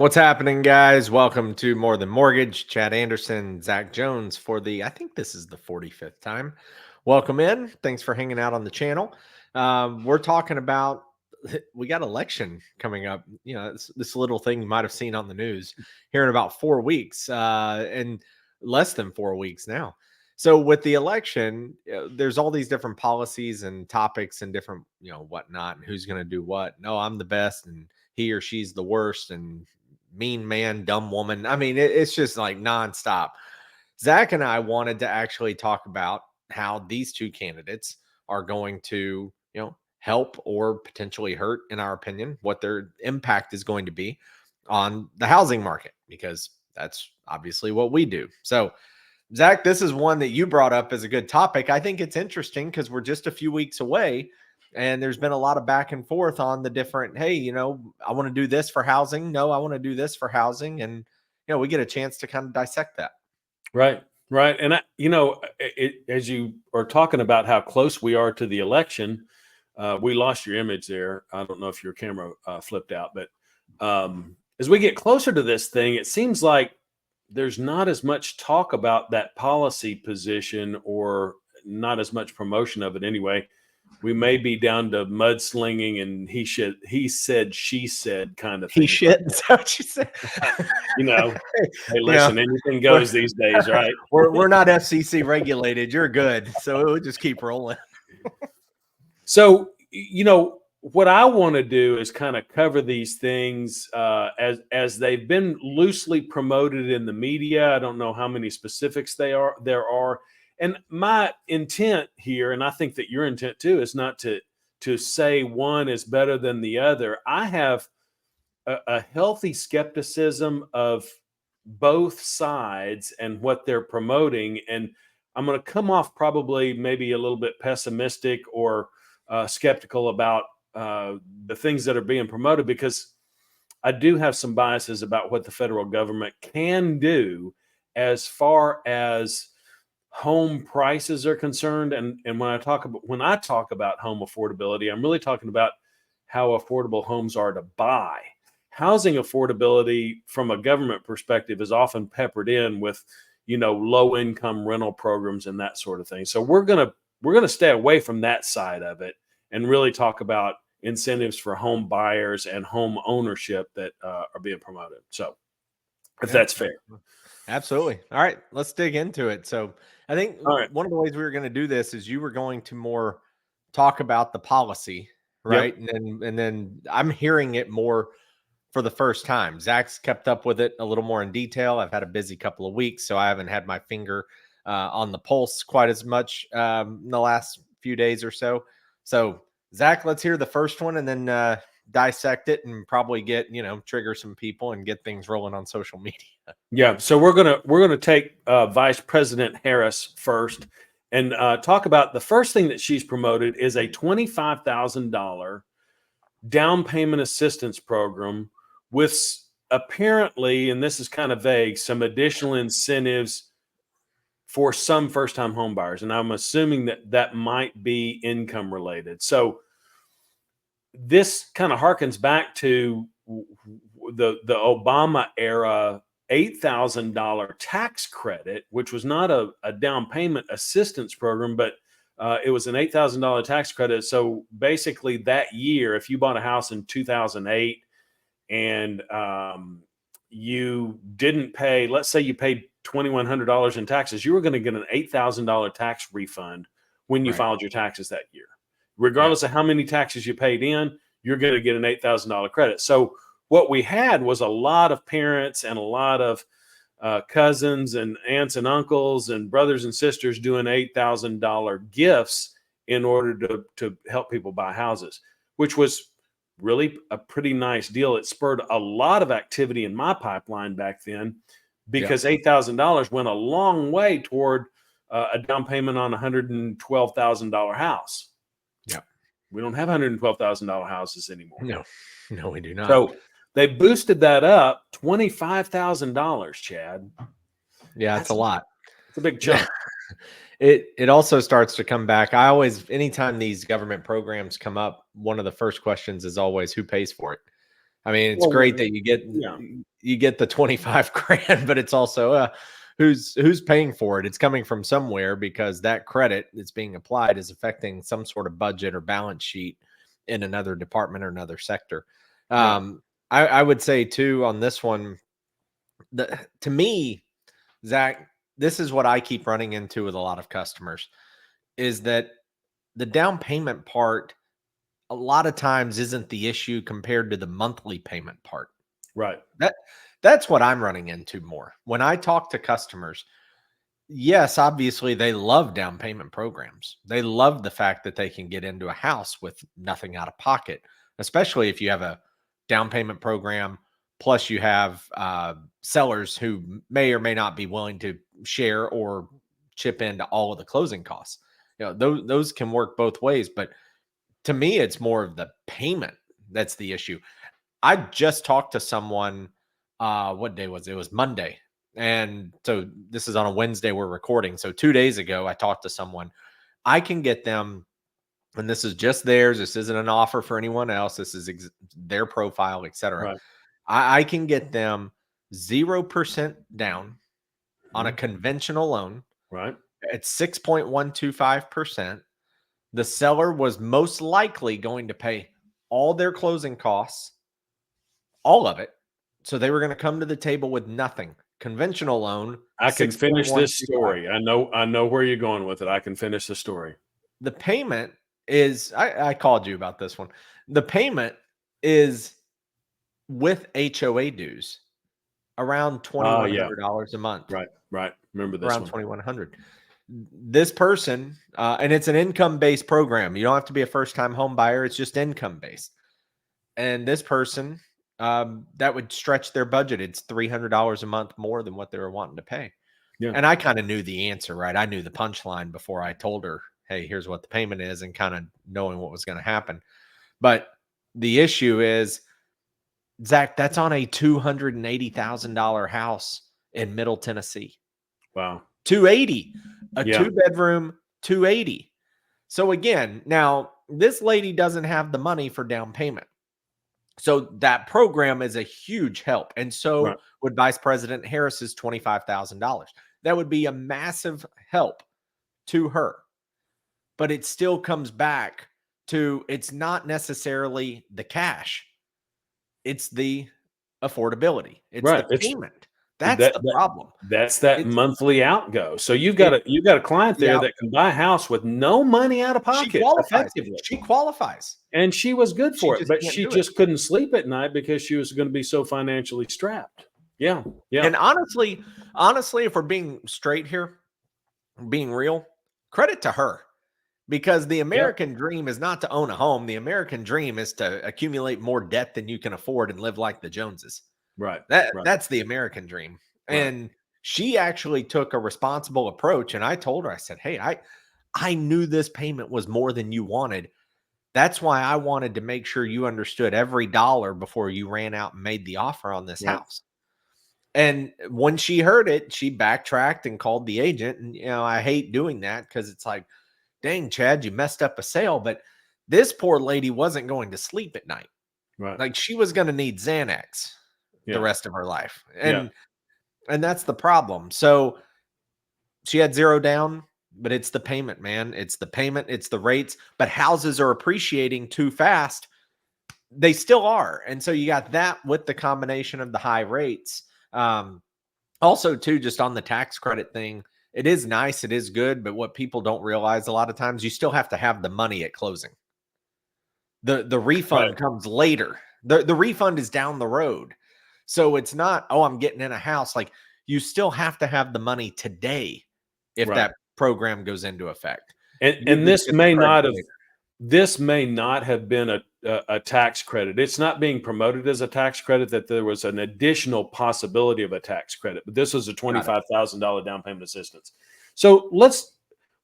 What's happening, guys? Welcome to More Than Mortgage. Chad Anderson, Zach Jones for I think this is the 45th time. Welcome in. Thanks for hanging out on the channel. We're talking about, we got election coming up. You know, this little thing you might have seen on the news here in about 4 weeks and less than 4 weeks now. So with the election, there's all these different policies and topics and different, whatnot, and who's going to do what. No, I'm the best and he or she's the worst and mean man, dumb woman. I mean, it's just like nonstop. Zach and I wanted to actually talk about how these two candidates are going to, help or potentially hurt, in our opinion, what their impact is going to be on the housing market, because that's obviously what we do. So, Zach, this is one that you brought up as a good topic. I think it's interesting because we're just a few weeks away and there's been a lot of back and forth on the different, hey, I want to do this for housing. No, I want to do this for housing. And, we get a chance to kind of dissect that. Right. Right. And, as you are talking about how close we are to the election, we lost your image there. I don't know if your camera flipped out, but as we get closer to this thing, it seems like there's not as much talk about that policy position, or not as much promotion of it anyway. We may be down to mudslinging and he said, she said kind of thing. He shit. Is that what you said? Hey, listen, anything goes these days, right? We're not FCC regulated. You're good. So we'll just keep rolling. So, what I want to do is kind of cover these things as they've been loosely promoted in the media. I don't know how many specifics there are. And my intent here, and I think that your intent too, is not to say one is better than the other. I have a healthy skepticism of both sides and what they're promoting. And I'm going to come off probably maybe a little bit pessimistic or skeptical about the things that are being promoted, because I do have some biases about what the federal government can do as far as home prices are concerned. And when I talk about home affordability, I'm really talking about how affordable homes are to buy. Housing affordability from a government perspective is often peppered in with, low income rental programs and that sort of thing. So we're going to stay away from that side of it and really talk about incentives for home buyers and home ownership that are being promoted. So if that's fair. Absolutely. All right, let's dig into it. So I think one of the ways we were going to do this is you were going to more talk about the policy, right? Yep. And then I'm hearing it more for the first time. Zach's kept up with it a little more in detail. I've had a busy couple of weeks, so I haven't had my finger on the pulse quite as much in the last few days or so. So Zach, let's hear the first one and then dissect it and probably get, trigger some people and get things rolling on social media. Yeah. So we're gonna take Vice President Harris first and talk about the first thing that she's promoted is a $25,000 down payment assistance program with apparently, and this is kind of vague, some additional incentives for some first-time home buyers. And I'm assuming that might be income related. So this kind of harkens back to the Obama era $8,000 tax credit, which was not a down payment assistance program, but it was an $8,000 tax credit. So basically that year, if you bought a house in 2008 and you didn't pay, let's say you paid $2,100 in taxes, you were going to get an $8,000 tax refund when you filed your taxes that year. Regardless of how many taxes you paid in, you're going to get an $8,000 credit. So what we had was a lot of parents and a lot of cousins and aunts and uncles and brothers and sisters doing $8,000 gifts in order to help people buy houses, which was really a pretty nice deal. It spurred a lot of activity in my pipeline back then because $8,000 went a long way toward a down payment on a $112,000 house. Yeah. We don't have $112,000 houses anymore. No, we do not. So they boosted that up $25,000, Chad. Yeah, that's a lot. It's a big chunk. It also starts to come back. Anytime these government programs come up, one of the first questions is always who pays for it. I mean, it's great that you get, you get the 25 grand, but it's also who's paying for it? It's coming from somewhere because that credit that's being applied is affecting some sort of budget or balance sheet in another department or another sector. Right. I would say too on this one, to me, Zach, this is what I keep running into with a lot of customers is that the down payment part a lot of times isn't the issue compared to the monthly payment part. Right. That's what I'm running into more. When I talk to customers, yes, obviously they love down payment programs. They love the fact that they can get into a house with nothing out of pocket, especially if you have a down payment program. Plus, you have sellers who may or may not be willing to share or chip into all of the closing costs. Those can work both ways. But to me, it's more of the payment that's the issue. I just talked to someone. What day was it? It was Monday. And so this is on a Wednesday we're recording. So 2 days ago, I talked to someone. I can get them, and this is just theirs. This isn't an offer for anyone else. This is their profile, etc. Right. I can get them 0% down on a Mhm. conventional loan Right. at 6.125%. The seller was most likely going to pay all their closing costs, all of it. So they were going to come to the table with nothing. Conventional loan, I can finish this 6.125. story. I know where you're going with it. I can finish the story. The payment is, I called you about this one. The payment is with HOA dues around Yeah. $2,100 a month. Right. Right. Remember this Around one. 2,100. This person, and it's an income-based program. You don't have to be a first-time home buyer. It's just income-based. And this person, that would stretch their budget. It's $300 a month more than what they were wanting to pay. Yeah. And I kind of knew the answer, right? I knew the punchline before I told her, hey, here's what the payment is, and kind of knowing what was going to happen. But the issue is, Zach, that's on a $280,000 house in Middle Tennessee. Wow. 280, a Yeah. 2-bedroom, 280. So again, now this lady doesn't have the money for down payment. So that program is a huge help. And so Right. would Vice President Harris's $25,000. That would be a massive help to her. But it still comes back to it's not necessarily the cash. It's the affordability. It's Right. the It's payment. That's that the that problem. that's that It's monthly outgo. So it you've got a client there yeah, that can buy a house with no money out of she pocket qualifies. effectively. She qualifies. And she was good She for it, just but can't she do it. just couldn't sleep at night because she was going to be so financially strapped. Yeah. Yeah. And honestly, if we're being straight here, being real, credit to her because the Yeah. American dream is not to own a home. The American dream is to accumulate more debt than you can afford and live like the Joneses. Right. That Right. that's the American dream. Right. And she actually took a responsible approach. And I told her, I said, hey, I knew this payment was more than you wanted. That's why I wanted to make sure you understood every dollar before you ran out and made the offer on this Right. house. And when she heard it, she backtracked and called the agent. And, I hate doing that because it's like, dang, Chad, you messed up a sale. But this poor lady wasn't going to sleep at night. Right. Like she was going to need Xanax the Yeah. rest of her life. Yeah. And that's the problem. So she had zero down, but it's the payment, man. It's the payment, it's the rates. But houses are appreciating too fast. They still are. And so you got that with the combination of the high rates. Also, too, just on the tax credit thing, it is nice, it is good, but what people don't realize a lot of times, you still have to have the money at closing. The Right. refund comes later. The refund is down the road. So it's not, oh, I'm getting in a house. Like you still have to have the money today if Right. that program goes into effect. You And just get the credit later. this may not have been a tax credit. It's not being promoted as a tax credit that there was an additional possibility of a tax credit, but this was a Got it. $25,000 down payment assistance. So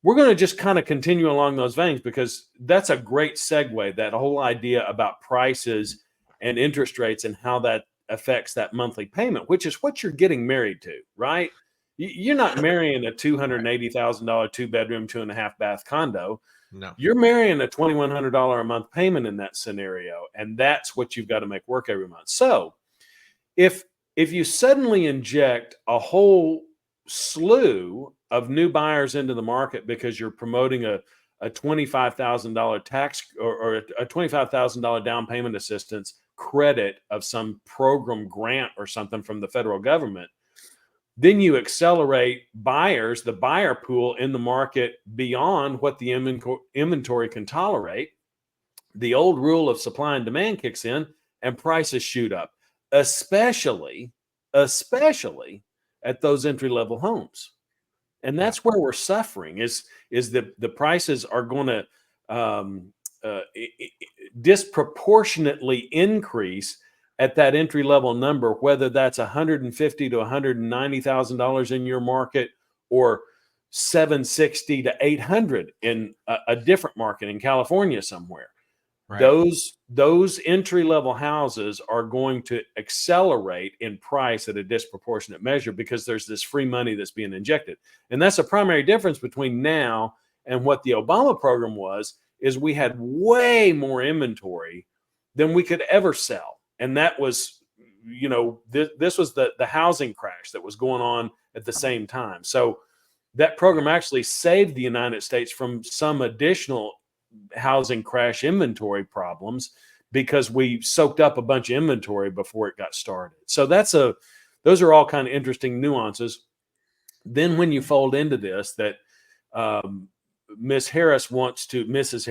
we're going to just kind of continue along those veins because that's a great segue, that whole idea about prices and interest rates and how that affects that monthly payment, which is what you're getting married to, right? You're not marrying a $280,000 2-bedroom, 2.5-bath condo. No. You're marrying a $2,100 a month payment in that scenario, and that's what you've got to make work every month. So, if if you suddenly inject a whole slew of new buyers into the market because you're promoting a $25,000 tax or a $25,000 down payment assistance credit of some program grant or something from the federal government, then you accelerate buyers, the buyer pool in the market beyond what the inventory can tolerate. The old rule of supply and demand kicks in and prices shoot up, especially at those entry level homes. And Yeah. that's where we're suffering is that the prices are going to um, disproportionately increase at that entry level number, whether that's $150,000 to $190,000 in your market or $760,000 to $800,000 in a different market in California somewhere. Right. Those entry level houses are going to accelerate in price at a disproportionate measure because there's this free money that's being injected. And that's a primary difference between now and what the Obama program was, is we had way more inventory than we could ever sell. And that was, this was the housing crash that was going on at the same time. So that program actually saved the United States from some additional housing crash inventory problems because we soaked up a bunch of inventory before it got started. So those are all kind of interesting nuances. Then when you fold into this that Miss Harris Mrs.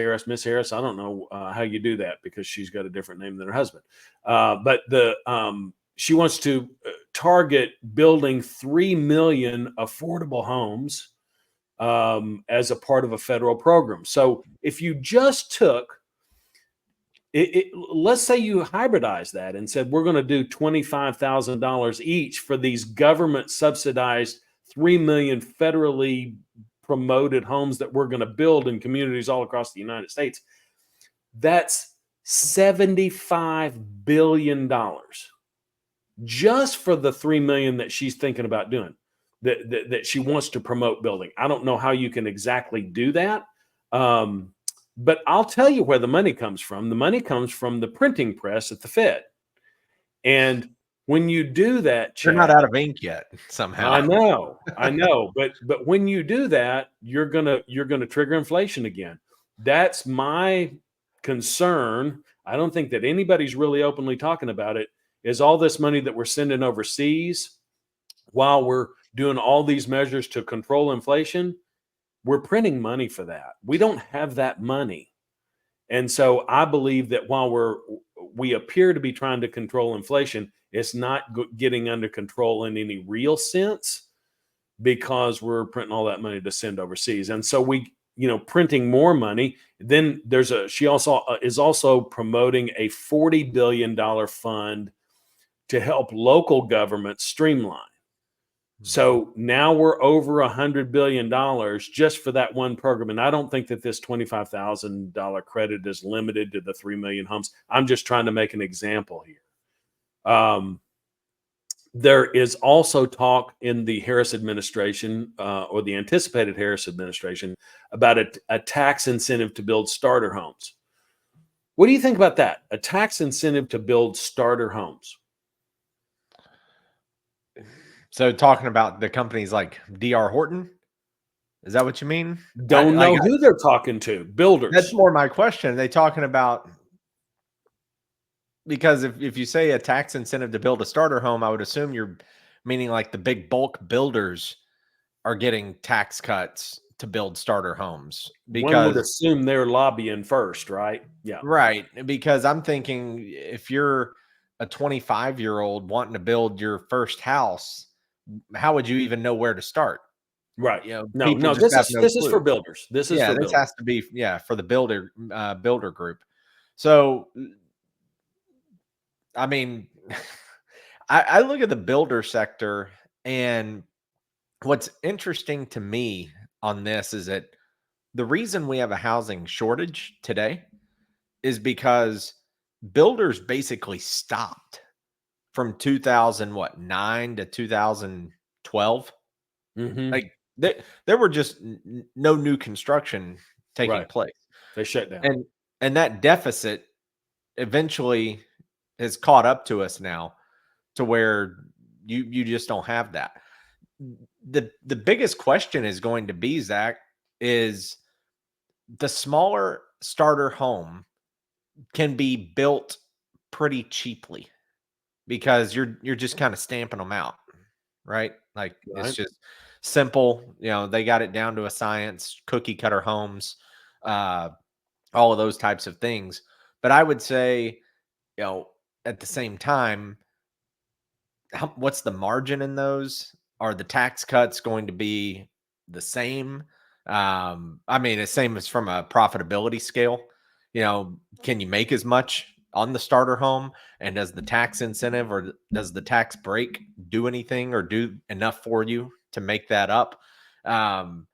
Harris, I don't know how you do that because she's got a different name than her husband. But she wants to target building 3 million affordable homes as a part of a federal program. So if you just took let's say you hybridize that and said, we're going to do $25,000 each for these government subsidized 3 million federally promoted homes that we're going to build in communities all across the United States. That's $75 billion just for the 3 million that she's thinking about doing. That she wants to promote building. I don't know how you can exactly do that. But I'll tell you where the money comes from. The money comes from the printing press at the Fed. And when you do that, They're not Chad, out of ink yet somehow. I know. But when you do that, you're gonna trigger inflation again. That's my concern. I don't think that anybody's really openly talking about it, is all this money that we're sending overseas while we're doing all these measures to control inflation, we're printing money for that. We don't have that money. And so I believe that while we appear to be trying to control inflation, it's not getting under control in any real sense because we're printing all that money to send overseas. And so printing more money. Then she also is also promoting a $40 billion fund to help local governments streamline. So now we're over $100 billion just for that one program. And I don't think that this $25,000 credit is limited to the 3 million homes. I'm just trying to make an example here. There is also talk in the Harris administration or the anticipated Harris administration about a tax incentive to build starter homes. What do you think about that? A tax incentive to build starter homes? So talking about the companies like D.R. Horton, is that what you mean? Don't know who they're talking to. Builders. That's more my question. Are they talking about, because if you say a tax incentive to build a starter home, I would assume you're meaning like the big bulk builders are getting tax cuts to build starter homes. One would Because assume they're lobbying first, right? Yeah. right, because I'm thinking if you're a 25-year-old wanting to build your first house, how would you even know where to start? Right. No, People just this have is no this is for clue. builders. This is Yeah, for this builders. has to be for the builder group. So, I mean, I look at the builder sector, and what's interesting to me on this is that the reason we have a housing shortage today is because builders basically stopped from 2009 to 2012. Mm-hmm. Like there were just no new construction taking Right. place. They shut down. And that deficit eventually has caught up to us now, to where You just don't have that. The biggest question is going to be, Zach, is the smaller starter home can be built pretty cheaply because you're just kind of stamping them out, right? Like it's Right. just simple. They got it down to a science, cookie cutter homes, uh, all of those types of things. But I would say, at the same time, what's the margin in those? Are the tax cuts going to be the same? I mean, the same as from a profitability scale. Can you make as much on the starter home? And does the tax incentive or does the tax break do anything or do enough for you to make that up? Um,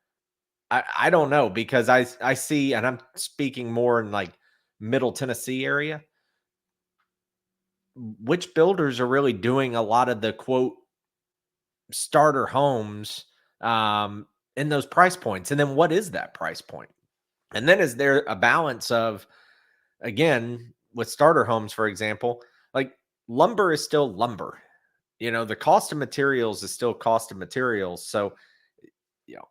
I don't know because I see, and I'm speaking more in like Middle Tennessee area, which builders are really doing a lot of the quote starter homes in those price points. And then what is that price point? And then is there a balance of, again, with starter homes, for example, like lumber is still lumber. The cost of materials is still cost of materials. So, you know,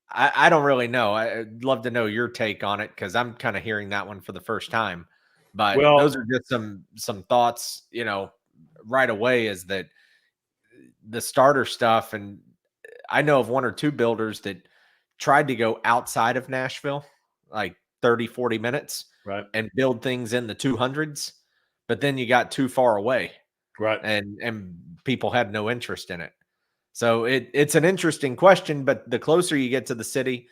I don't really know. I'd love to know your take on it because I'm kind of hearing that one for the first time. But Well, those are just some thoughts, right away is that the starter stuff. And I know of one or two builders that tried to go outside of Nashville, like 30, 40 minutes right, and build things in the 200s, but then you got too far away right. and people had no interest in it. So it's an interesting question, but the closer you get to the city,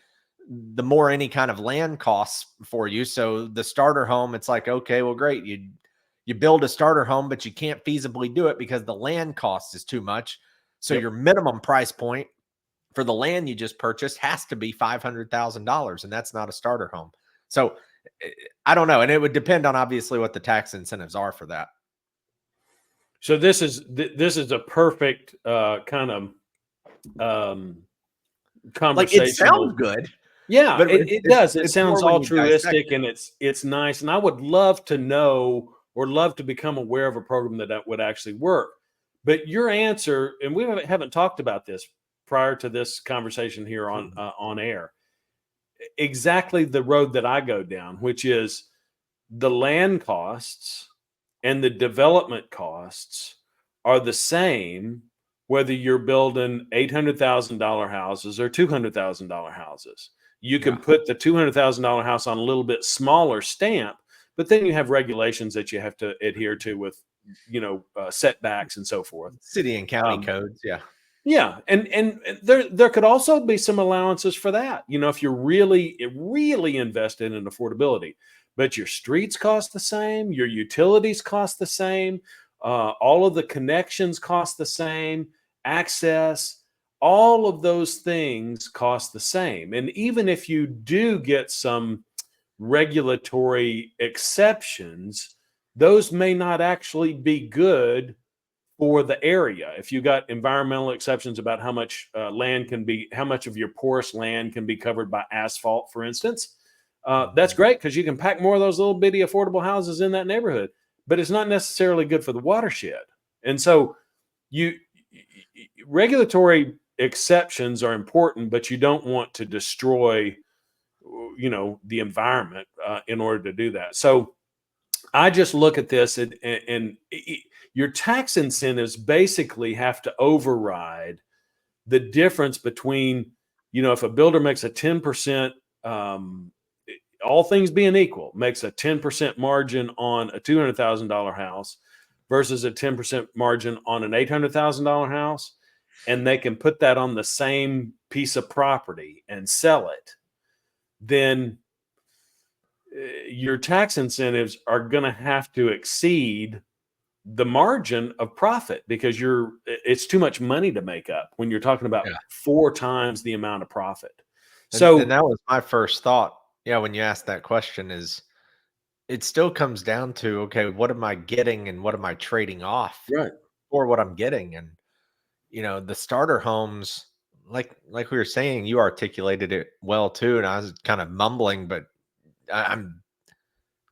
the more any kind of land costs for you. So the starter home, it's like, okay, well, great. You build a starter home, but you can't feasibly do it because the land cost is too much. So Yep. your minimum price point for the land you just purchased has to be $500,000, and that's not a starter home. So I don't know, and it would depend on obviously what the tax incentives are for that. So this is a perfect kind of um, Like it conversational. sounds good, Yeah, but it does. It it's more sounds when you dissect altruistic it. and it's nice. And I would love to know or love to become aware of a program that would actually work. But your answer, and we haven't talked about this prior to this conversation here on air. Exactly the road that I go down, which is the land costs and the development costs are the same whether you're building $800,000 houses or $200,000 houses. You can Yeah. put the $200,000 house on a little bit smaller stamp, but then you have regulations that you have to adhere to with, setbacks and so forth. City and county Um, codes. Yeah. yeah, and there could also be some allowances for that. If you're really invested in affordability, but your streets cost the same, your utilities cost the same, all of the connections cost the same, access, all of those things cost the same. And even if you do get some regulatory exceptions, those may not actually be good for the area. If you got environmental exceptions about how much how much of your porous land can be covered by asphalt, for instance, that's Mhm. great because you can pack more of those little bitty affordable houses in that neighborhood. But it's not necessarily good for the watershed. And so, you regulatory exceptions are important, but you don't want to destroy, the environment in order to do that. So I just look at this and your tax incentives basically have to override the difference between, if a builder makes a 10%, all things being equal, makes a 10% margin on a $200,000 house versus a 10% margin on an $800,000 house, and they can put that on the same piece of property and sell it, then your tax incentives are going to have to exceed the margin of profit because it's too much money to make up when you're talking about Yeah. 4 times the amount of profit. And So that was my first thought. Yeah, when you asked that question is it still comes down to, okay, what am I getting and what am I trading off right, for what I'm getting? And the starter homes, like we were saying, you articulated it well too, and I was kind of mumbling, but I'm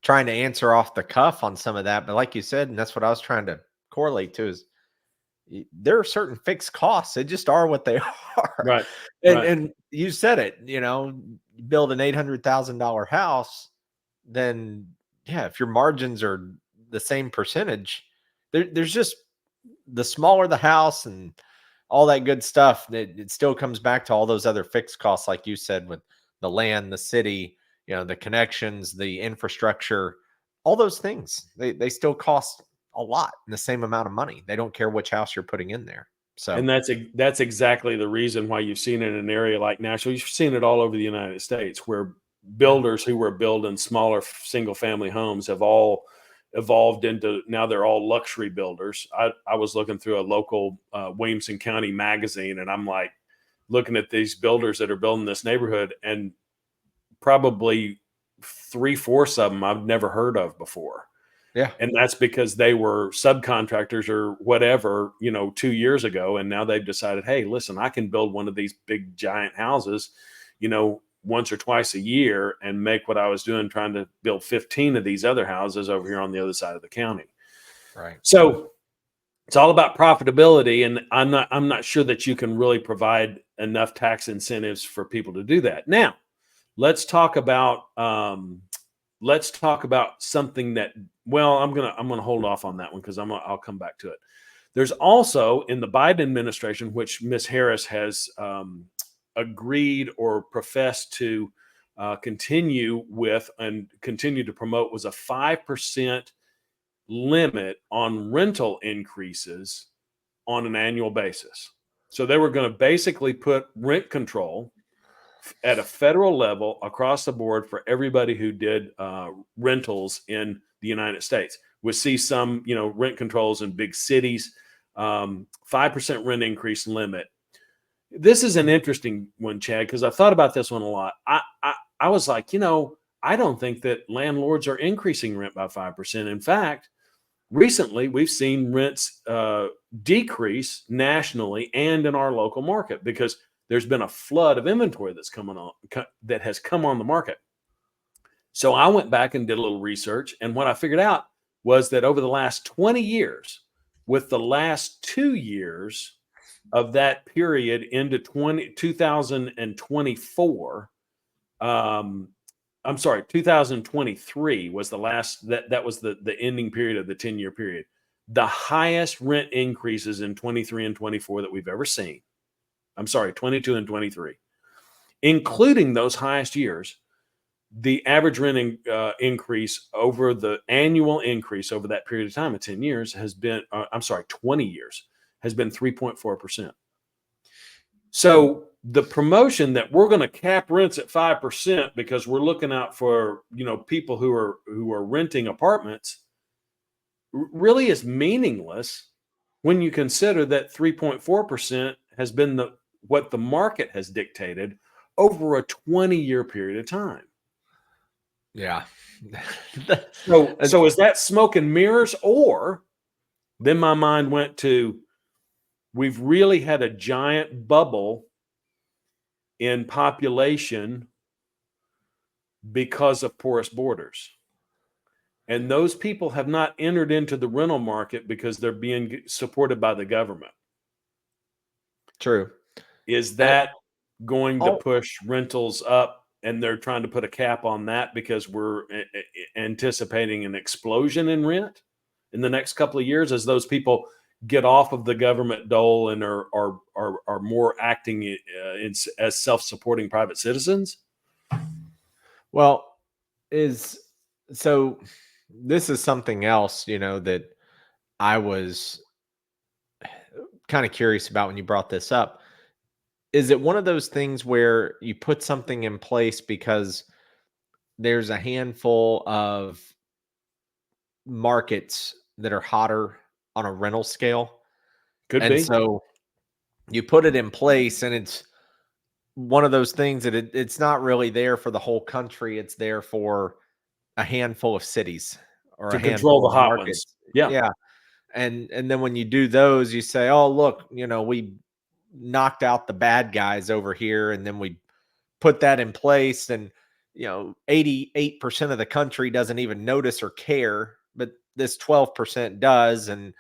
trying to answer off the cuff on some of that. But like you said, and that's what I was trying to correlate to is there are certain fixed costs. They just are what they are. Right. And Right. and you said it, build an $800,000 house, then yeah, if your margins are the same percentage, there's just the smaller the house and all that good stuff, it still comes back to all those other fixed costs, like you said, with the land, the city, the connections, the infrastructure, all those things. They still cost a lot in the same amount of money. They don't care which house you're putting in there. So And that's exactly the reason why you've seen it in an area like Nashville. You've seen it all over the United States, where yeah, builders who were building smaller single family homes have all evolved into, now they're all luxury builders. I was looking through a local Williamson County magazine, and I'm like looking at these builders that are building this neighborhood, and probably three-fourths of them I've never heard of before. yeah, And that's because they were subcontractors or whatever, 2 years ago. And now they've decided, hey, listen, I can build one of these big giant houses, once or twice a year and make what I was doing trying to build 15 of these other houses over here on the other side of the county. right. So it's all about profitability. And I'm not sure that you can really provide enough tax incentives for people to do that. Now, let's talk about something that, well, I'm gonna hold off on that one because I'll come back to it. There's also, in the Biden administration, which Ms. Harris has agreed or professed to continue with and continue to promote, was a 5% limit on rental increases on an annual basis. So they were going to basically put rent control at a federal level across the board for everybody who did rentals in the United States. We'll see some, rent controls in big cities, 5% rent increase limit. This is an interesting one, Chad, because I thought about this one a lot. I was like, I don't think that landlords are increasing rent by 5%. In fact, recently we've seen rents decrease nationally and in our local market because there's been a flood of inventory that has come on the market. So I went back and did a little research, and what I figured out was that over the last 20 years, with the last 2 years of that period into 2024, I'm sorry, 2023 was the last, that was the ending period of the 10-year period. The highest rent increases in 23 and 24 that we've ever seen. I'm sorry, 22 and 23, including those highest years. The average rent increase over the annual increase over that period of time of 10 years has been, 20 years, has been 3.4%. So the promotion that we're going to cap rents at 5% because we're looking out for, people who are renting apartments really is meaningless when you consider that 3.4% has been what the market has dictated over a 20-year period of time. Yeah. So is that smoke and mirrors? Or then my mind went to, we've really had a giant bubble in population because of porous borders. And those people have not entered into the rental market because they're being supported by the government. True. Is that going to Oh, push rentals up, and they're trying to put a cap on that because we're anticipating an explosion in rent in the next couple of years as those people get off of the government dole and are more acting as self-supporting private citizens? well, is so this is something else, that I was kind of curious about when you brought this up. Is it one of those things where you put something in place because there's a handful of markets that are hotter on a rental scale? Could And be. so you put it in place, and it's one of those things that it's not really there for the whole country. It's there for a handful of cities or To a control handful the of hot ones. markets. Yeah. Yeah. And then when you do those, you say, "Oh, look, we knocked out the bad guys over here," and then we put that in place, and 88% of the country doesn't even notice or care, but this 12% does. And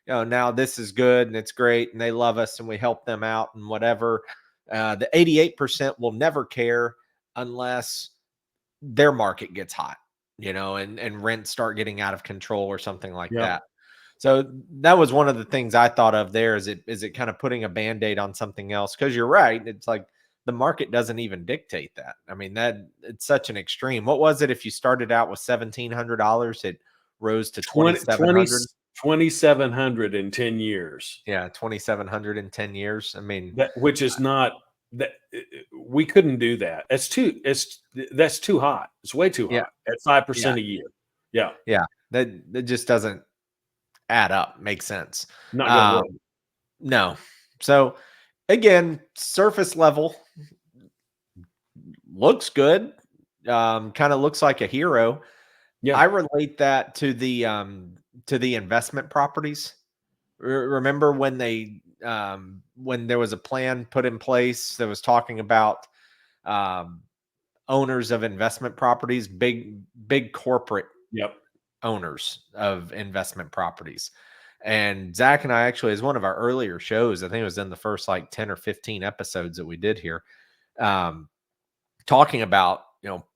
now this is good and it's great and they love us and we help them out and whatever. The 88% will never care unless their market gets hot, and rents start getting out of control or something like Yep. that. So that was one of the things I thought of there. Is it kind of putting a band-aid on something else? Because you're right. It's like the market doesn't even dictate that. I mean, that it's such an extreme. What was it if you started out with $1,700, it rose to 20, 2,700? 2,700 in 10 years. Yeah, 2,700 in 10 years. I mean, Which is not that we couldn't do that. That's too hot. It's way too yeah, hot at yeah, 5% a year. Yeah. yeah. That just doesn't add up, make sense. Not going to work. No. So again, surface level looks good. Kind of looks like a hero. Yeah. I relate that to the investment properties. Remember when there was a plan put in place that was talking about um, owners of investment properties, big corporate Yep. owners of investment properties. And Zach and I actually, as one of our earlier shows, I think it was in the first like 10 or 15 episodes that we did here, talking about,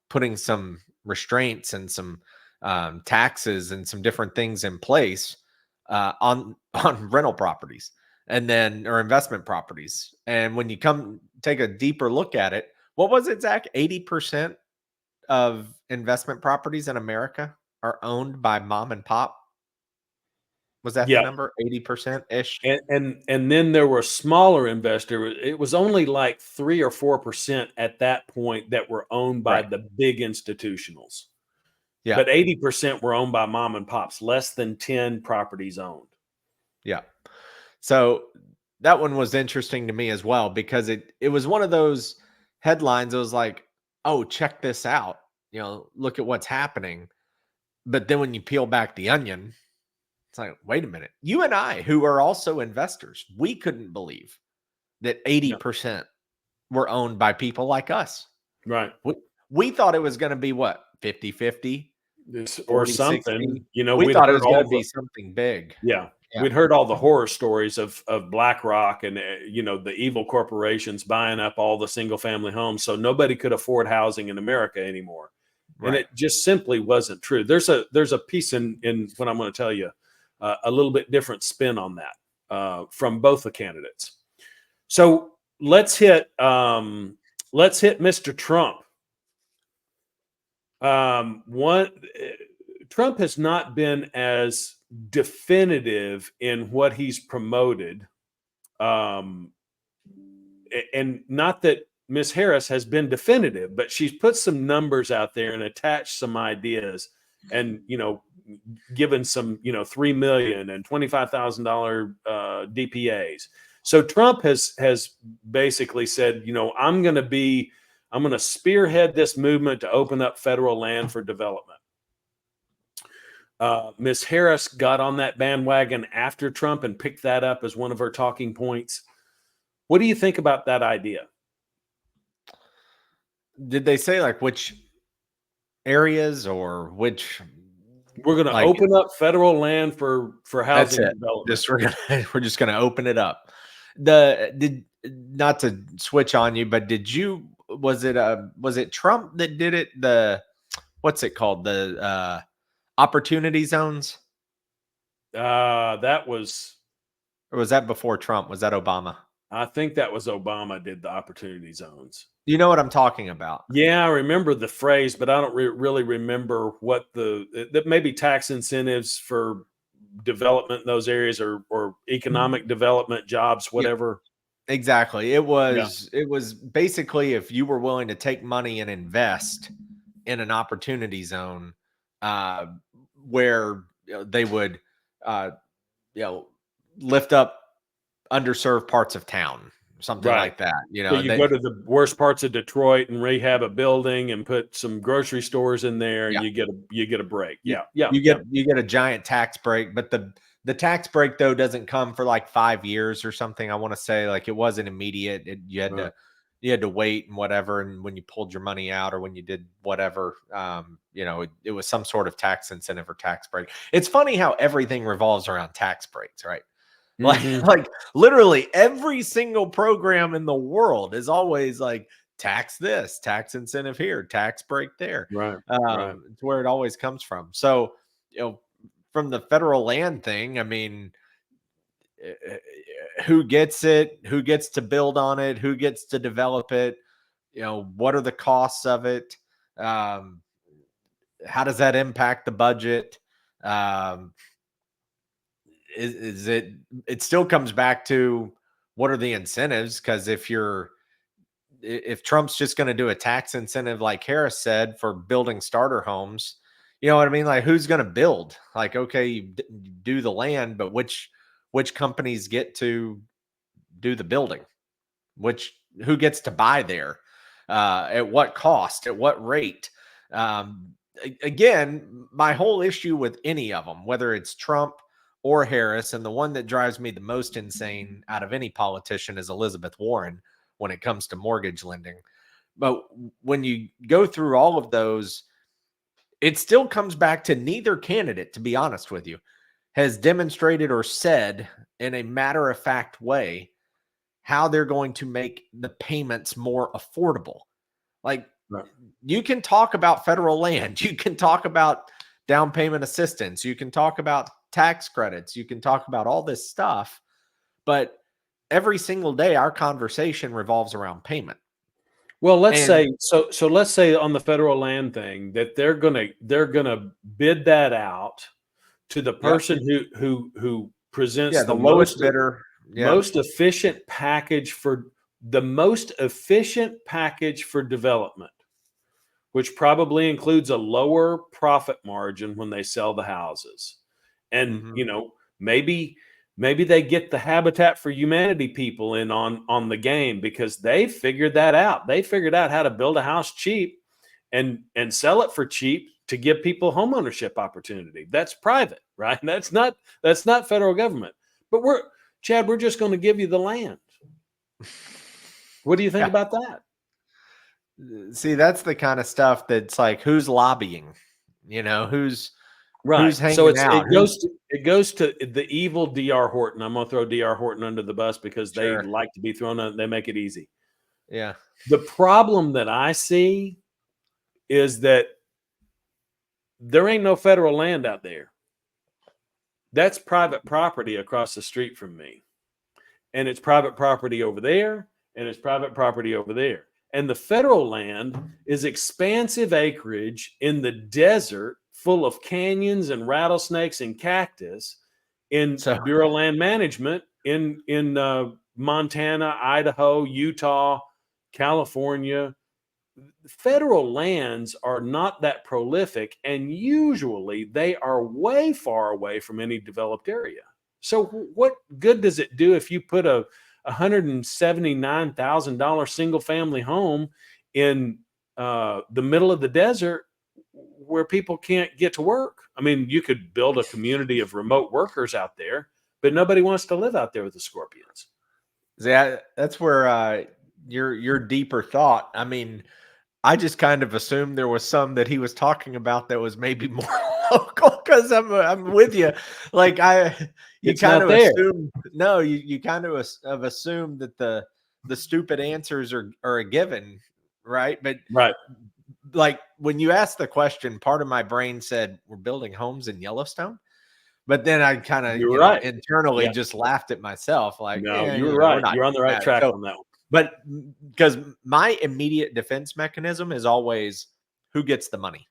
putting some restraints and some taxes and some different things in place on on rental properties and then or investment properties. And when you come take a deeper look at it, what was it, Zach? 80% of investment properties in America are owned by mom and pop. Was that the Yeah. number? 80% ish? And then there were smaller investors. It was only like 3 or 4% at that point that were owned by Right. the big institutionals. Yeah. But 80% were owned by mom and pops, less than 10 properties owned. Yeah. So that one was interesting to me as well because it was one of those headlines. It was like, oh, check this out. Look at what's happening. But then when you peel back the onion, it's like, wait a minute. You and I, who are also investors, we couldn't believe that Yeah. 80% were owned by people like us. Right. We thought it was going to be what, 50-50, Or 40-60. something. We We'd thought it heard was going all to the be something big. yeah. Yeah. We'd heard all the horror stories of BlackRock and the evil corporations buying up all the single family homes, so nobody could afford housing in America anymore. And Right. it just simply wasn't true. There's a piece in what I'm going to tell you, a little bit different spin on that from both the candidates. So let's hit Mr. Trump. Trump has not been as definitive in what he's promoted, and not that Ms. Harris has been definitive, but she's put some numbers out there and attached some ideas, and given some $3 million and $25,000 DPAs. So Trump has basically said, I'm going to spearhead this movement to open up federal land for development. Ms. Harris got on that bandwagon after Trump and picked that up as one of her talking points. What do you think about that idea? Did they say like which areas or which? We're going to Like, open up federal land for that's housing it. development. We're just gonna open it up. Not to switch on you, but was it Trump that did it? What's it called? The opportunity zones? That was, Or was that before Trump? Was that Obama? I think that was Obama did the opportunity zones. You know what I'm talking about? Yeah, I remember the phrase, but I don't really remember what that maybe tax incentives for development in those areas or economic development, jobs, whatever. Yeah, exactly. It was basically if you were willing to take money and invest in an opportunity zone, where they would, uh, lift up underserved parts of town, something Right. like that. So you go to the worst parts of Detroit and rehab a building and put some grocery stores in there, and Yeah. you get a break. You, Yeah. you get a giant tax break, but the tax break though doesn't come for like 5 years or something. I want to say like it wasn't immediate. You had to you had to wait and whatever. And when you pulled your money out or when you did whatever, it was some sort of tax incentive or tax break. It's funny how everything revolves around tax breaks, right? Like, Mhm. like literally every single program in the world is always like tax this, tax incentive here, tax break there. Right. Right. It's where it always comes from. So, from the federal land thing, I mean, who gets it, who gets to build on it, who gets to develop it, what are the costs of it, um, how does that impact the budget, um, is it still comes back to what are the incentives, because if Trump's just going to do a tax incentive like Harris said for building starter homes, you know what I mean, like who's going to build, like okay, you do the land, but which companies get to do the building, which who gets to buy there, at what cost, at what rate. Again, my whole issue with any of them, whether it's Trump or Harris, and the one that drives me the most insane out of any politician is Elizabeth Warren when it comes to mortgage lending. But when you go through all of those, it still comes back to neither candidate, to be honest with you, has demonstrated or said in a matter of fact way how they're going to make the payments more affordable. Like, Right. you can talk about federal land, you can talk about down payment assistance, you can talk about tax credits, you can talk about all this stuff, but every single day our conversation revolves around payment. Well, let's And say so let's say on the federal land thing that they're gonna bid that out to the yep, person who yeah, presents the the lowest bidder, yeah. most efficient package for development, which probably includes a lower profit margin when they sell the houses. And Mhm. maybe they get the Habitat for Humanity people in on the game because they figured that out. They figured out how to build a house cheap and sell it for cheap to give people homeownership opportunity. That's private, right? That's not federal government. But we're just going to give you the land. What do you think Yeah. about that? See, that's the kind of stuff that's like, who's lobbying? Right. Who's So hanging it's out? it goes to the evil DR Horton. I'm gonna throw DR Horton under the bus because they Sure. like to be thrown under, they make it easy. Yeah. The problem that I see is that there ain't no federal land out there. That's private property across the street from me. And it's private property over there, and it's private property over there. And the federal land is expansive acreage in the desert full of canyons and rattlesnakes and cactus in So Bureau of Land Management in Montana, Idaho, Utah, California. Federal lands are not that prolific, and usually they are way far away from any developed area. So, what good does it do if you put a $179,000 single family home in the middle of the desert where people can't get to work? I mean, you could build a community of remote workers out there, but nobody wants to live out there with the scorpions. that's where your deeper thought. I mean, I just kind of assumed there was some that he was talking about that was maybe more local, because I'm with you. Like you It's kind not of there. assume, no, you kind of have assumed that the stupid answers are a given, right? But Right. like when you asked the question, part of my brain said we're building homes in Yellowstone. But then I kind of, You're right. internally Yeah. just laughed at myself, like, No, yeah, you're we're right. not You're on the doing right that. track So, on that one. but because my immediate defense mechanism is always who gets the money,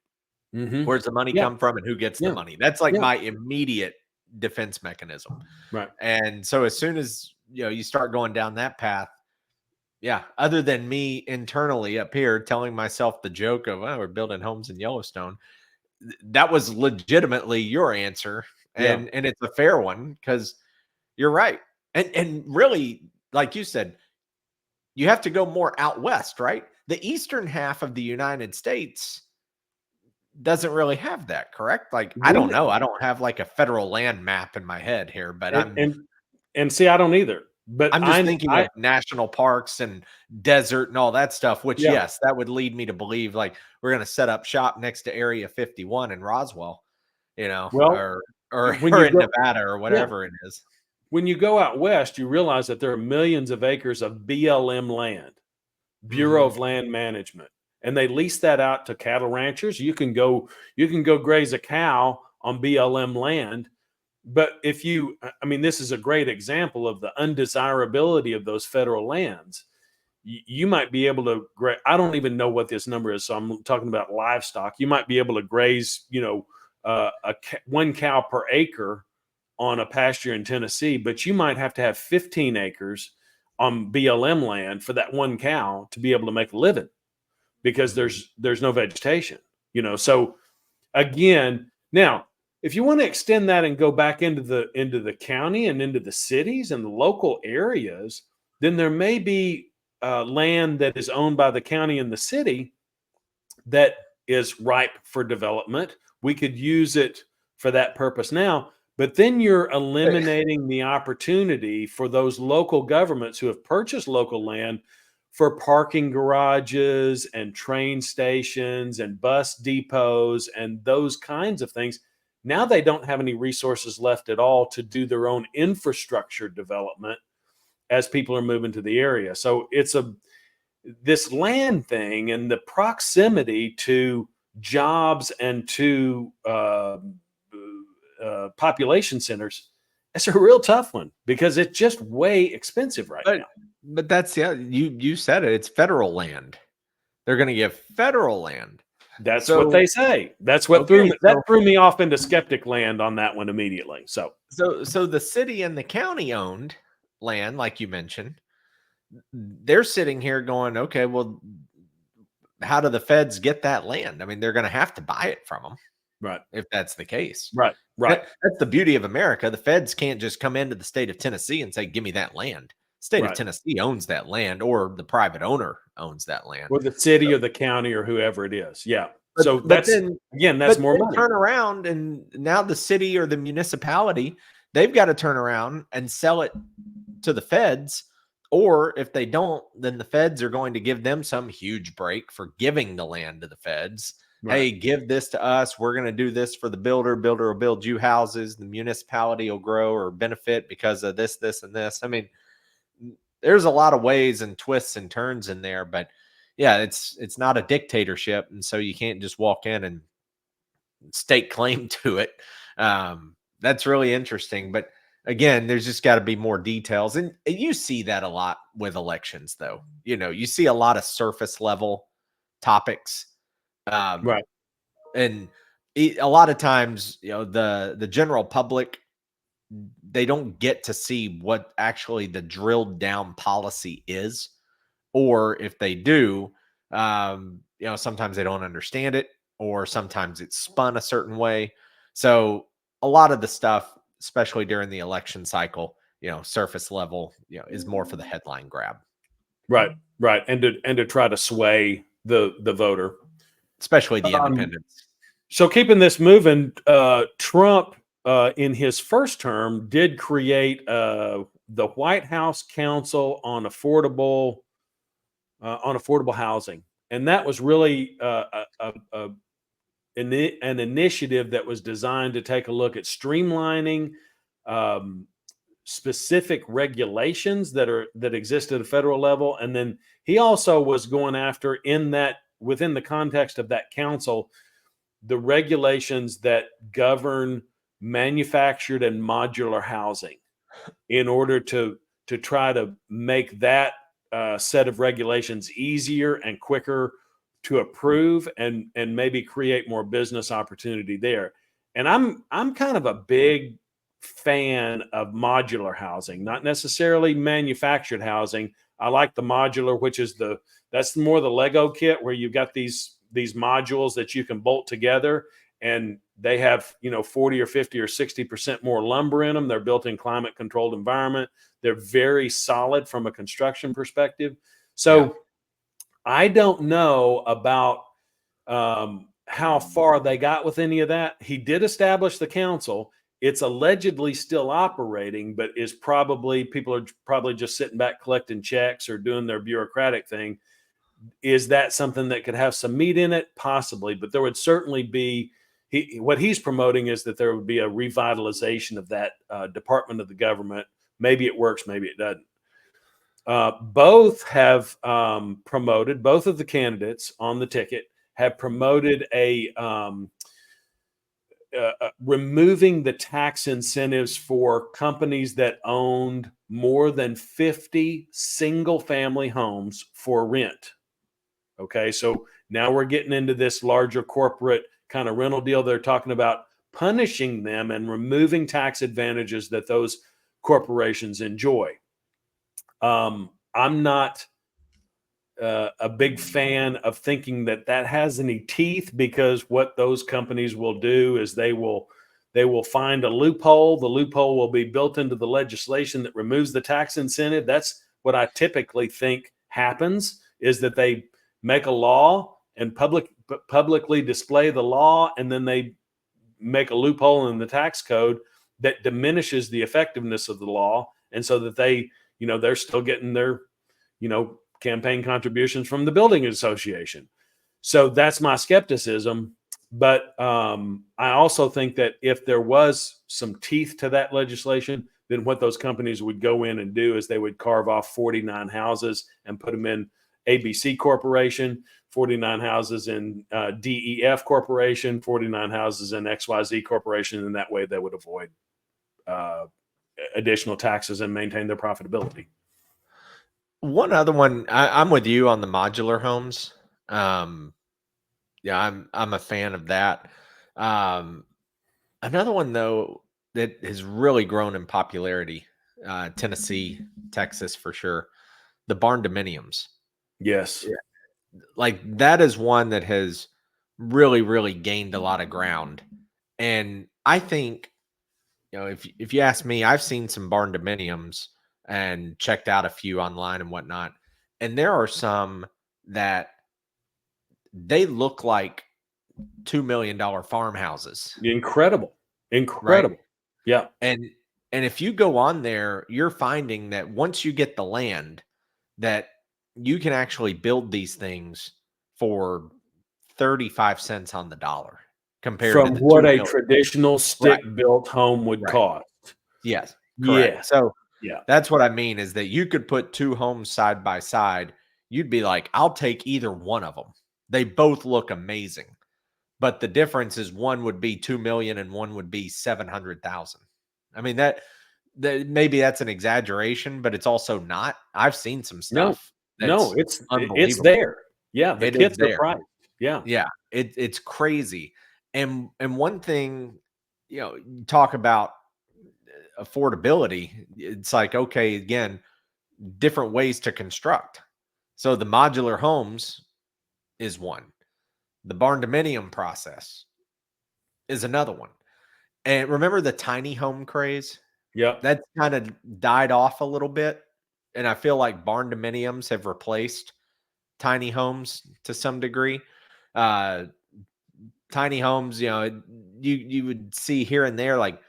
Mhm. where's the money Yeah, come from, and who gets the yeah, money. That's like yeah. my immediate defense mechanism. Right. And so as soon as you start going down that path, yeah, other than me internally up here telling myself the joke of, we're building homes in Yellowstone, that was legitimately your answer, Yeah. and it's a fair one because you're right. And really, like you said, you have to go more out west, right? The eastern half of the United States doesn't really have that, correct? Like, I don't We know. I don't have like a federal land map in my head here, but and I'm and and see, I don't either. But I'm just thinking of national parks and desert and all that stuff, which, yeah, yes, that would lead me to believe like we're going to set up shop next to Area 51 in Roswell, well, or when or you in go, Nevada or yeah, whatever it is. when you go out west, you realize that there are millions of acres of BLM land, Bureau Mhm. of Land Management, and they lease that out to cattle ranchers. You can go graze a cow on BLM land. But I mean, this is a great example of the undesirability of those federal lands. You might be able to I don't even know what this number is, so I'm talking about livestock. You might be able to graze, one cow per acre on a pasture in Tennessee, but you might have to have 15 acres on BLM land for that one cow to be able to make a living because Mhm. there's no vegetation. So again, now if you want to extend that and go back into the county and into the cities and the local areas, then there may be land that is owned by the county and the city that is ripe for development. We could use it for that purpose now, but then you're eliminating the opportunity for those local governments who have purchased local land for parking garages and train stations and bus depots and those kinds of things. Now they don't have any resources left at all to do their own infrastructure development as people are moving to the area. So it's this land thing and the proximity to jobs and to population centers. It's a real tough one because it's just way expensive right But now. but that's you said it. It's federal land. They're going to give federal land. That's what So they say. That's what threw okay, me, that threw me off into skeptic land on that one immediately. So so the city and the county owned land, like you mentioned, they're sitting here going, okay, well, how do the feds get that land? I mean, they're going to have to buy it from them right, if that's the case. right, right, That's the beauty of America. The feds can't just come into the state of Tennessee and say, "Give me that land." State of right. Tennessee owns that land, or the private owner owns that land. Or the city So, or the county or whoever it is. Yeah. but So but then that's but more then money. turn around and now the city or the municipality, they've got to turn around and sell it to the feds. Or if they don't, then the feds are going to give them some huge break for giving the land to the feds. Right. Hey, give this to us. We're going to do this for the builder. Builder will build you houses. The municipality will grow or benefit because of this, this, and this. I mean, there's a lot of ways and twists and turns in there, but yeah, it's not a dictatorship, and so you can't just walk in and stake claim to it. That's really interesting. But again, there's just got to be more details. And you see that a lot with elections, though. You see a lot of surface level topics. Um, Right. and a lot of times, the general public, they don't get to see what actually the drilled down policy is. Or if they do, sometimes they don't understand it, or sometimes it's spun a certain way. So a lot of the stuff, especially during the election cycle, surface level, is more for the headline grab, Right. Right. And to try to sway the voter. especially the Um, independents. so keeping this moving, Trump in his first term did create the White House Council on affordable housing, and that was really an initiative that was designed to take a look at streamlining um, specific regulations that exist at a federal level, and then he also was going after within the context of that council the regulations that govern manufactured and modular housing in order to try to make that set of regulations easier and quicker to approve and maybe create more business opportunity there. And I'm kind of a big fan of modular housing, not necessarily manufactured housing. I like the modular, which is that's more the Lego kit where you've got these modules that you can bolt together, and they have 40 or 50 or 60% more lumber in them. They're built in climate controlled environment. They're very solid from a construction perspective. Yeah. So I don't know about how far they got with any of that. He did establish the council, it's allegedly still operating, but is probably, people are probably just sitting back collecting checks or doing their bureaucratic thing. Is that something that could have some meat in it? Possibly, but there would certainly be, what he's promoting is that there would be a revitalization of that department of the government. Maybe it works, maybe it doesn't. Both have promoted, both of the candidates on the ticket have promoted removing the tax incentives for companies that owned more than 50 single family homes for rent. Okay, so now we're getting into this larger corporate kind of rental deal. They're talking about punishing them and removing tax advantages that those corporations enjoy. I'm not a big fan of thinking that that has any teeth, because what those companies will do is they will find a loophole. The loophole will be built into the legislation that removes the tax incentive. That's what I typically think happens, is that they make a law and publicly display the law, and then they make a loophole in the tax code that diminishes the effectiveness of the law, and so that they're still getting their campaign contributions from the building association. So that's my skepticism. But I also think that if there was some teeth to that legislation, then what those companies would go in and do is they would carve off 49 houses and put them in ABC Corporation, 49 houses in DEF Corporation, 49 houses in XYZ Corporation, and that way they would avoid additional taxes and maintain their profitability. One other one, I'm with you on the modular homes. Yeah, I'm a fan of that. Another one though that has really grown in popularity, Tennessee, Texas for sure, the barn dominiums. Yes. Yeah. Like that is one that has really, really gained a lot of ground. And I think, if you ask me, I've seen some barn dominiums and checked out a few online and whatnot. And there are some that they look like $2 million farmhouses, Incredible. right? Yeah. And if you go on there, you're finding that once you get the land, that you can actually build these things for 35 cents on the dollar compared to From the what 2 a million. traditional Right. stick-built home would Right. cost. Yes. Yeah. Correct. So Yeah. that's what I mean, is that you could put two homes side by side. You'd be like, I'll take either one of them. They both look amazing. But the difference is one would be 2 million and one would be 700,000. I mean, that maybe that's an exaggeration, but it's also not. I've seen some No, stuff no, that's it's unbelievable. there. Yeah, the It is kits are there. priced. Yeah. Yeah, it's crazy. And one thing, you talk about affordability. It's like, okay, again, different ways to construct. So the modular homes is one. The barn dominium process is another one. And remember the tiny home craze? Yep. That's kind of died off a little bit. And I feel like barn dominiums have replaced tiny homes to some degree. Uh, Tiny homes, you would see here and there like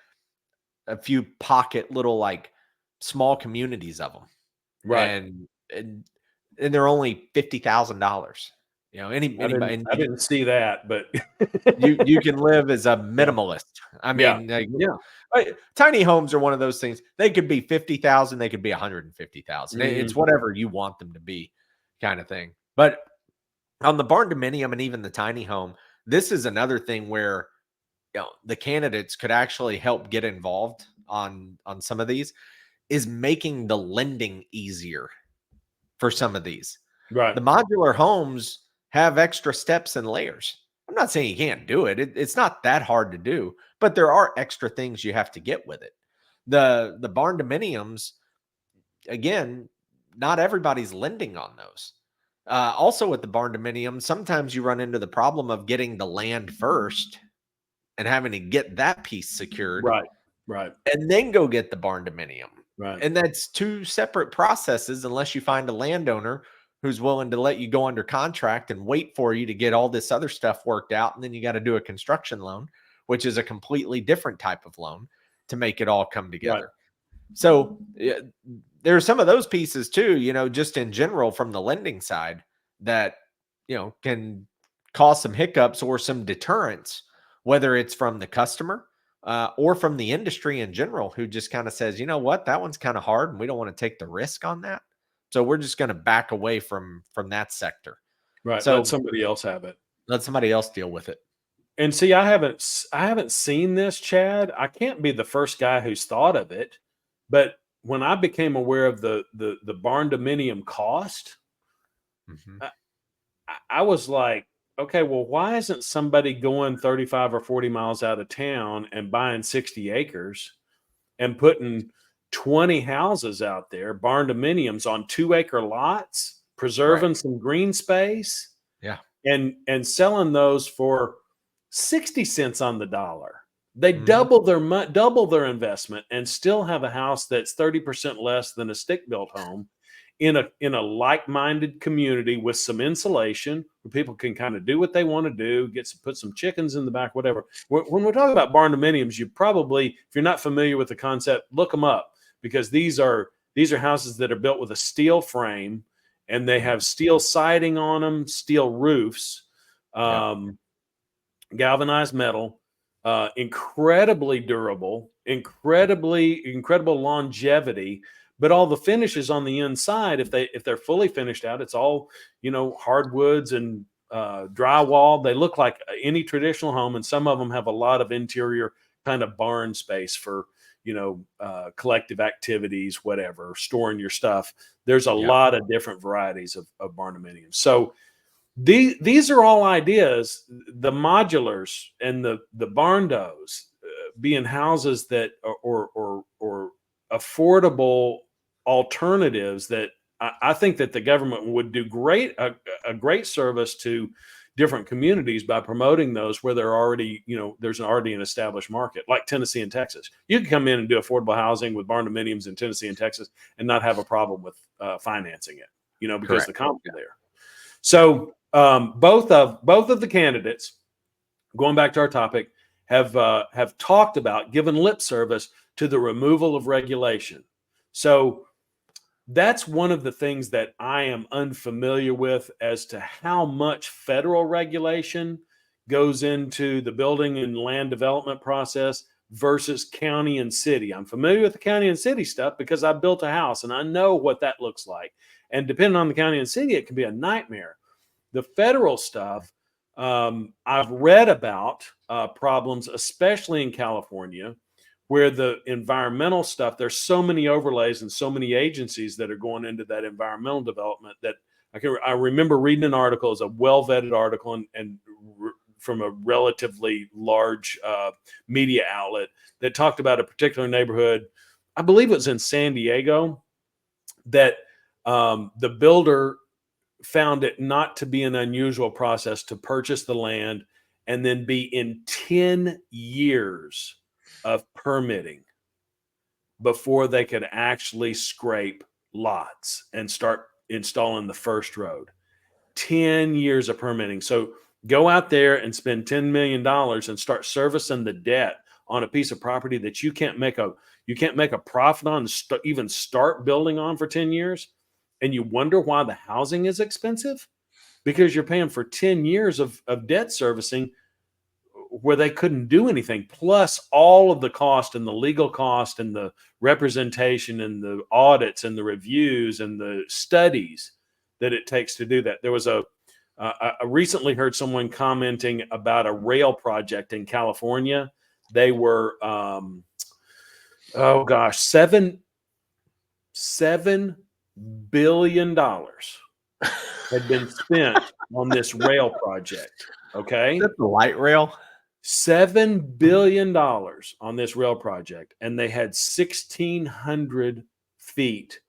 a few pocket little like small communities of them. Right. And they're only $50,000. Anybody, and I didn't see that, but you can live as a yeah. minimalist. I Yeah. mean, like, Yeah. tiny homes are one of those things. They could be 50,000, they could be 150,000. It's Mhm. whatever you want them to be, kind of thing. But on the barn dominium and even the tiny home, this is another thing where the candidates could actually help get involved on some of these, is making the lending easier for some of these. Right. The modular homes have extra steps and layers. I'm not saying you can't do it. It's not that hard to do, but there are extra things you have to get with it. The barn dominiums, again, not everybody's lending on those. Also, with the barn dominium, sometimes you run into the problem of getting the land first and having to get that piece secured Right. Right. and then go get the barn dominium. Right. And that's two separate processes unless you find a landowner who's willing to let you go under contract and wait for you to get all this other stuff worked out. And then you got to do a construction loan, which is a completely different type of loan. to make it all come Right. together. So there are some of those pieces too, just in general from the lending side that, can cause some hiccups or some deterrence, whether it's from the customer or from the industry in general, who just kind of says, you know what, that one's kind of hard and we don't want to take the risk on that. So we're just going to back away from that sector. Right. So Let somebody else have it. let somebody else deal with it. And see, I haven't seen this, Chad. I can't be the first guy who's thought of it, but when I became aware of the barn dominium cost, Mhm. I was like, okay, well, why isn't somebody going 35 or 40 miles out of town and buying 60 acres and putting 20 houses out there, barn dominiums on 2-acre lots, preserving Right. some green space, Yeah. and selling those for 60 cents on the dollar? They Mhm. double their investment and still have a house that's 30% less than a stick-built home in a like-minded community with some insulation where people can kind of do what they want to do, put some chickens in the back, whatever. When we're talking about barn dominiums, you probably, if you're not familiar with the concept, look them up, because these are houses that are built with a steel frame and they have steel siding on them, steel roofs, Yeah. galvanized metal, incredibly durable, incredible longevity. But all the finishes on the inside, if they're fully finished out, it's all hardwoods and drywall. They look like any traditional home, and some of them have a lot of interior kind of barn space for collective activities, whatever, storing your stuff. There's a Yeah. lot of different varieties of barn dominiums. So these are all ideas. The modulars and the barn doors being houses that or affordable alternatives that I think that the government would do a great service to different communities by promoting those where they're already, there's already an established market, like Tennessee and Texas. You can come in and do affordable housing with barn dominiums in Tennessee and Texas and not have a problem with financing it, because Correct. the comps are there. So both of the candidates, going back to our topic, have talked about, given lip service to the removal of regulation. So that's one of the things that I am unfamiliar with as to how much federal regulation goes into the building and land development process versus county and city. I'm familiar with the county and city stuff because I built a house and I know what that looks like. And depending on the county and city, it can be a nightmare. The federal stuff, I've read about problems, especially in California, where the environmental stuff, there's so many overlays and so many agencies that are going into that environmental development that I remember reading an article, it's a well-vetted article and from a relatively large media outlet that talked about a particular neighborhood. I believe it was in San Diego, that the builder found it not to be an unusual process to purchase the land and then be in 10 years of permitting before they could actually scrape lots and start installing the first road. 10 years of permitting. So go out there and spend $10 million and start servicing the debt on a piece of property that you can't make a profit on, even start building on for 10 years. And you wonder why the housing is expensive, because you're paying for 10 years of debt servicing where they couldn't do anything, plus all of the cost and the legal cost and the representation and the audits and the reviews and the studies that it takes to do that. There was I recently heard someone commenting about a rail project in California. They were, oh gosh, $7 billion had been spent on this rail project. Okay. Is that the light rail? $7 billion on this rail project. And they had 1,600 feet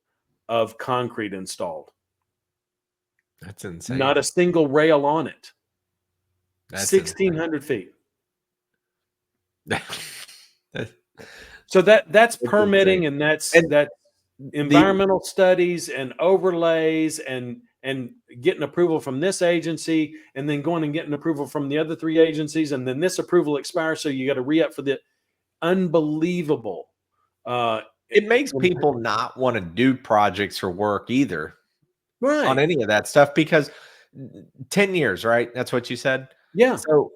of concrete installed. That's insane. Not a single rail on it. That's 1,600 feet. insane. So that's It's permitting, insane. and that's And that the environmental studies and overlays and getting approval from this agency and then going and getting approval from the other three agencies, and then this approval expires, so you got to re-up for the unbelievable. It makes in- people not want to do projects or work either on right. any of that stuff because 10 years, right? That's what you said. Yeah. So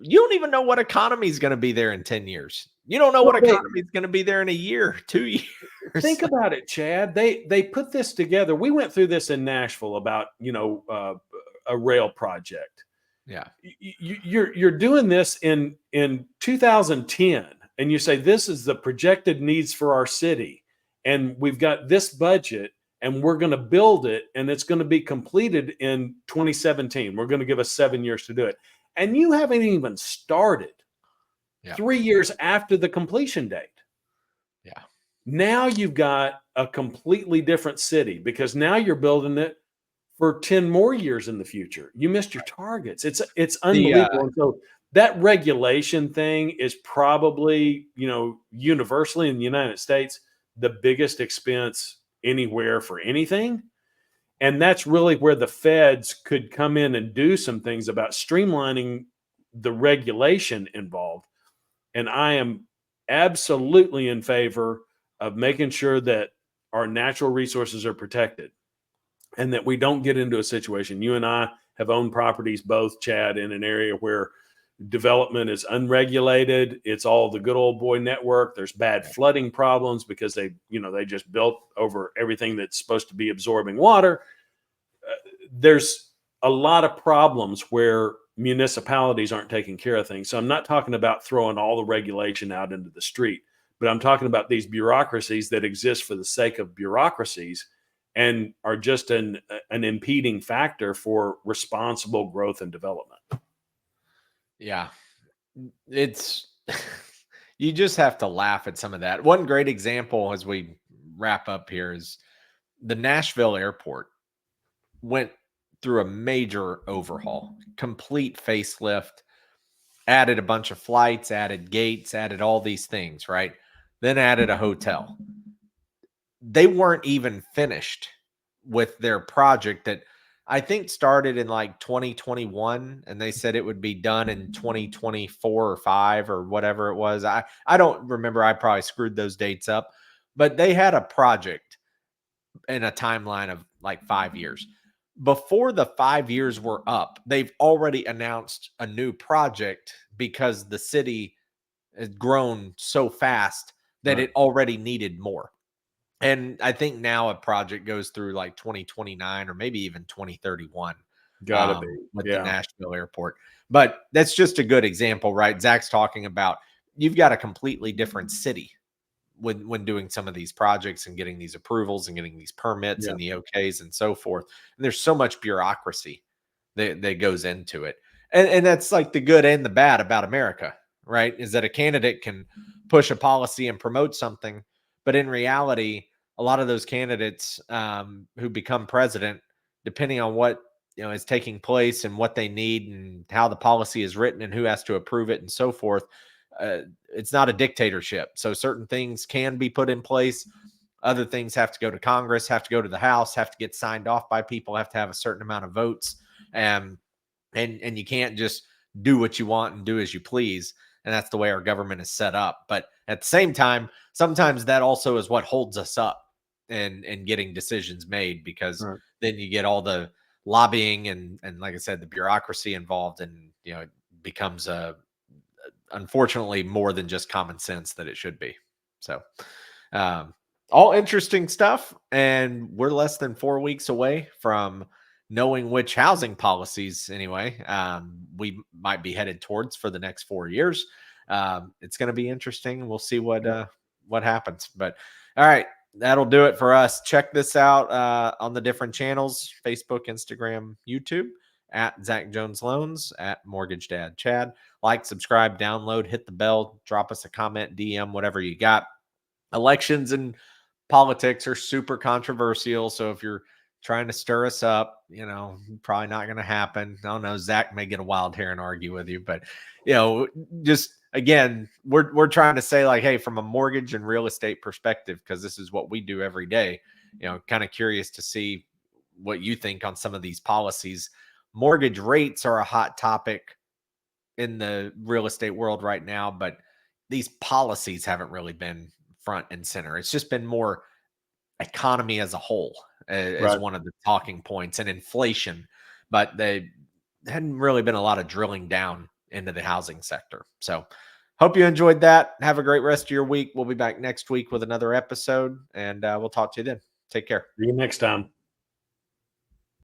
you don't even know what economy is going to be there in 10 years. You don't know what Well, economy is going to be there in a year, 2 years. think about it, Chad. They put this together. We went through this in Nashville about a rail project. Yeah. You're doing this in 2010, and you say this is the projected needs for our city, and we've got this budget, and we're going to build it, and it's going to be completed in 2017. We're going to give us 7 years to do it, and you haven't even started Yeah. 3 years after the completion date. Yeah. Now you've got a completely different city because now you're building it for 10 more years in the future. You missed your targets. It's The unbelievable. And so that regulation thing is probably, universally in the United States, the biggest expense anywhere for anything. And that's really where the feds could come in and do some things about streamlining the regulation involved. And I am absolutely in favor of making sure that our natural resources are protected and that we don't get into a situation. You and I have owned properties, both, Chad, in an area where development is unregulated. It's all the good old boy network. There's bad flooding problems because they just built over everything that's supposed to be absorbing water. There's a lot of problems where municipalities aren't taking care of things. So I'm not talking about throwing all the regulation out into the street, but I'm talking about these bureaucracies that exist for the sake of bureaucracies and are just an impeding factor for responsible growth and development. Yeah. It's you just have to laugh at some of that. One great example as we wrap up here is the Nashville airport went through a major overhaul, complete facelift, added a bunch of flights, added gates, added all these things, right? Then added a hotel. They weren't even finished with their project that I think started in like 2021 and they said it would be done in 2024 or 5 or whatever it was. I don't remember. I probably screwed those dates up, but they had a project in a timeline of like 5 years. Before the 5 years were up, they've already announced a new project because the city has grown so fast that Right. it already needed more. And I think now a project goes through like 2029 or maybe even 2031 Gotta be. with the Yeah. Nashville airport. But that's just a good example, right? Zach's talking about you've got a completely different city when doing some of these projects and getting these approvals and getting these permits Yeah. and the OKs and so forth. And there's so much bureaucracy that goes into it. And that's like the good and the bad about America, right? Is that a candidate can push a policy and promote something, but in reality, a lot of those candidates who become president, depending on what is taking place and what they need and how the policy is written and who has to approve it and so forth, it's not a dictatorship. So certain things can be put in place. Other things have to go to Congress, have to go to the House, have to get signed off by people, have to have a certain amount of votes. And you can't just do what you want and do as you please. And that's the way our government is set up. But at the same time, sometimes that also is what holds us up and getting decisions made because Right. then you get all the lobbying and like I said, the bureaucracy involved, and it becomes unfortunately more than just common sense that it should be. So um, all interesting stuff. And we're less than 4 weeks away from knowing which housing policies, anyway, we might be headed towards for the next 4 years. It's going to be interesting. We'll see what happens. But all right, that'll do it for us. Check this out on the different channels: Facebook, Instagram, YouTube, at Zach Jones Loans, at Mortgage Dad Chad. Like, subscribe, download, hit the bell, drop us a comment, DM, whatever you got. Elections and politics are super controversial. So if you're trying to stir us up, probably not going to happen. I don't know. Zach may get a wild hair and argue with you, but just again, we're trying to say like, hey, from a mortgage and real estate perspective, because this is what we do every day. Kind of curious to see what you think on some of these policies. Mortgage rates are a hot topic in the real estate world right now, but these policies haven't really been front and center. It's just been more economy as a whole as Right. one of the talking points, and inflation, but they hadn't really been a lot of drilling down into the housing sector. So hope you enjoyed that. Have a great rest of your week. We'll be back next week with another episode, and we'll talk to you then. Take care. See you next time.